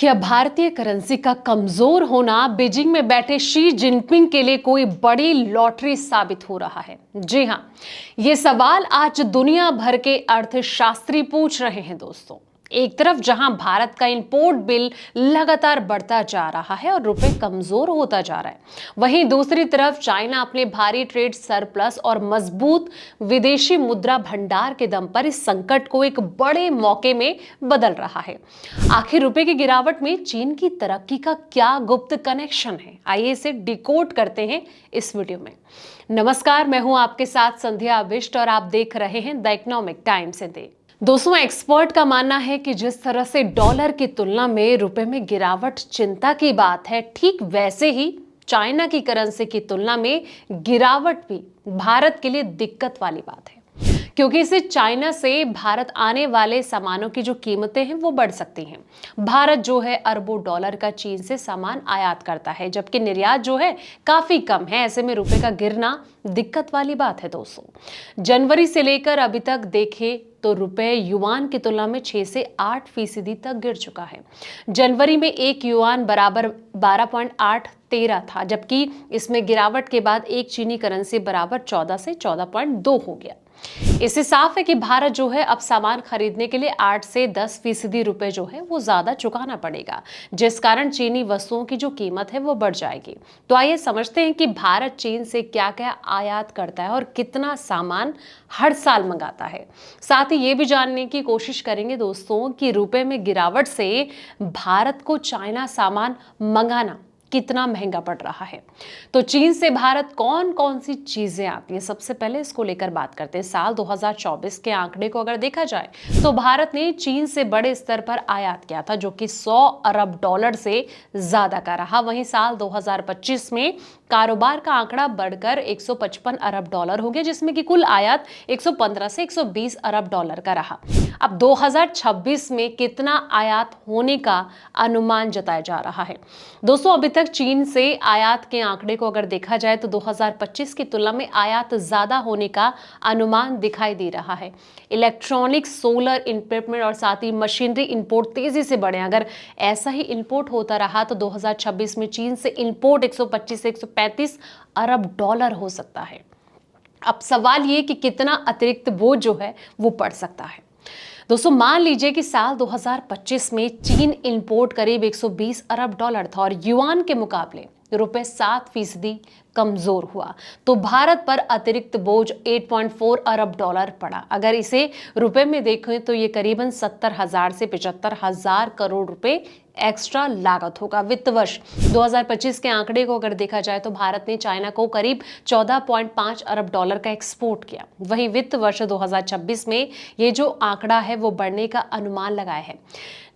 क्या भारतीय करेंसी का कमजोर होना बीजिंग में बैठे शी जिनपिंग के लिए कोई बड़ी लॉटरी साबित हो रहा है? जी हां, ये सवाल आज दुनिया भर के अर्थशास्त्री पूछ रहे हैं दोस्तों। एक तरफ जहां भारत का इंपोर्ट बिल लगातार बढ़ता जा रहा है और रुपए कमजोर होता जा रहा है, वहीं दूसरी तरफ चाइना अपने भारी ट्रेड सरप्लस और मजबूत विदेशी मुद्रा भंडार के दम पर इस संकट को एक बड़े मौके में बदल रहा है। आखिर रुपए की गिरावट में चीन की तरक्की का क्या गुप्त कनेक्शन है? आइए इसे डिकोड करते हैं इस वीडियो में। नमस्कार, मैं हूं आपके साथ संध्या अविष्ट और आप देख रहे हैं द इकोनॉमिक टाइम्स इंडिया। दोस्तों, एक्सपर्ट का मानना है कि जिस तरह से डॉलर की तुलना में रुपए में गिरावट चिंता की बात है, ठीक वैसे ही चाइना की करेंसी की तुलना में गिरावट भी भारत के लिए दिक्कत वाली बात है, क्योंकि इससे चाइना से भारत आने वाले सामानों की जो कीमतें हैं वो बढ़ सकती हैं। भारत जो है अरबों डॉलर का चीन से सामान आयात करता है, जबकि निर्यात जो है काफी कम है। ऐसे में रुपए का गिरना दिक्कत वाली बात है दोस्तों। जनवरी से लेकर अभी तक देखें तो रुपए युआन की तुलना में 6 से 8% तक गिर चुका है। जनवरी में एक युआन बराबर 12.813 था, जबकि इसमें गिरावट के बाद एक चीनी करेंसी बराबर 14 से 14.2 हो गया। इससे साफ है कि भारत जो है अब सामान खरीदने के लिए 8 से 10% रुपए जो है वो ज्यादा चुकाना पड़ेगा, जिस कारण चीनी वस्तुओं की जो कीमत है वो बढ़ जाएगी। तो आइए समझते हैं कि भारत चीन से क्या क्या आयात करता है और कितना सामान हर साल मंगाता है। साथ ही ये भी जानने की कोशिश करेंगे दोस्तों कि रुपए में गिरावट से भारत को चाइना सामान मंगाना कितना महंगा पड़ रहा है। तो चीन से भारत कौन कौन सी चीजें आती है, सबसे पहले इसको लेकर बात करते हैं। साल 2024 के आंकड़े को अगर देखा जाए तो भारत ने चीन से बड़े स्तर पर आयात किया था, जो कि 100 अरब डॉलर से ज्यादा का रहा। वहीं साल 2025 में कारोबार का आंकड़ा बढ़कर 155 अरब डॉलर हो गया, जिसमें कि कुल आयात 115 से 120 अरब डॉलर का रहा। अब 2026 में कितना आयात होने का अनुमान जताया जा रहा है? दोस्तों, अभी तक चीन से आयात के आंकड़े को अगर देखा जाए तो 2025 की तुलना में आयात ज्यादा होने का अनुमान दिखाई दे रहा है। इलेक्ट्रॉनिक, सोलर इक्विपमेंट और साथ ही मशीनरी इंपोर्ट तेजी से बढ़े। अगर ऐसा ही इंपोर्ट होता रहा तो 2026 में चीन से इंपोर्ट 125 से 135 अरब डॉलर हो सकता है। अब सवाल ये कि कितना अतिरिक्त बोझ जो है वो पड़ सकता है। दोस्तों, मान लीजिए कि साल 2025 में चीन इंपोर्ट करीब 120 अरब डॉलर था और युआन के मुकाबले रुपए 7% कमजोर हुआ, तो भारत पर अतिरिक्त बोझ 8.4 अरब डॉलर पड़ा। अगर इसे रुपए में देखें तो ये करीबन 70,000 से 75,000 करोड़ रुपए एक्स्ट्रा लागत होगा। वित्त वर्ष 2025 के आंकड़े को अगर देखा जाए तो भारत ने चाइना को करीब 14.5 अरब डॉलर का एक्सपोर्ट किया। वहीं वित्त वर्ष 2026 में ये जो आंकड़ा है वो बढ़ने का अनुमान लगाया है।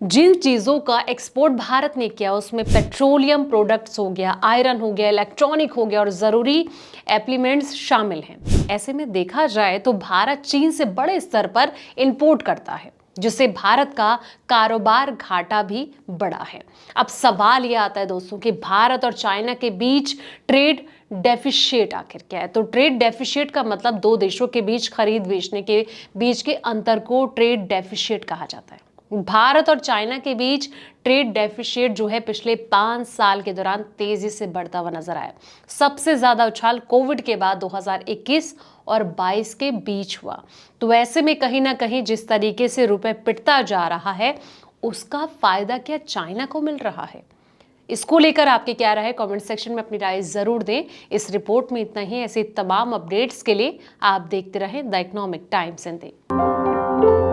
जिन चीजों का एक्सपोर्ट भारत ने किया उसमें पेट्रोलियम प्रोडक्ट्स हो गया, आयरन हो गया, इलेक्ट्रॉनिक हो गया और जरूरी एप्लीमेंट्स शामिल हैं। ऐसे में देखा जाए तो भारत चीन से बड़े स्तर पर इंपोर्ट करता है, जिससे भारत का कारोबार घाटा भी बढ़ा है। अब सवाल यह आता है दोस्तों कि भारत और चाइना के बीच ट्रेड डेफिशिएट आखिर क्या है? तो ट्रेड डेफिशिएट का मतलब दो देशों के बीच खरीद बेचने के बीच के अंतर को ट्रेड डेफिशिएट कहा जाता है। भारत और चाइना के बीच ट्रेड डेफिशिएट जो है पिछले 5 साल के दौरान तेजी से बढ़ता हुआ नजर आया। सबसे ज्यादा उछाल कोविड के बाद 2021 और 22 के बीच हुआ। तो ऐसे में कहीं ना कहीं जिस तरीके से रुपए पिटता जा रहा है उसका फायदा क्या चाइना को मिल रहा है? इसको लेकर आपके क्या राय है? कमेंट सेक्शन में अपनी राय जरूर दें। इस रिपोर्ट में इतना ही। ऐसे तमाम अपडेट्स के लिए आप देखते रहें द इकोनॉमिक टाइम्स इंडिया।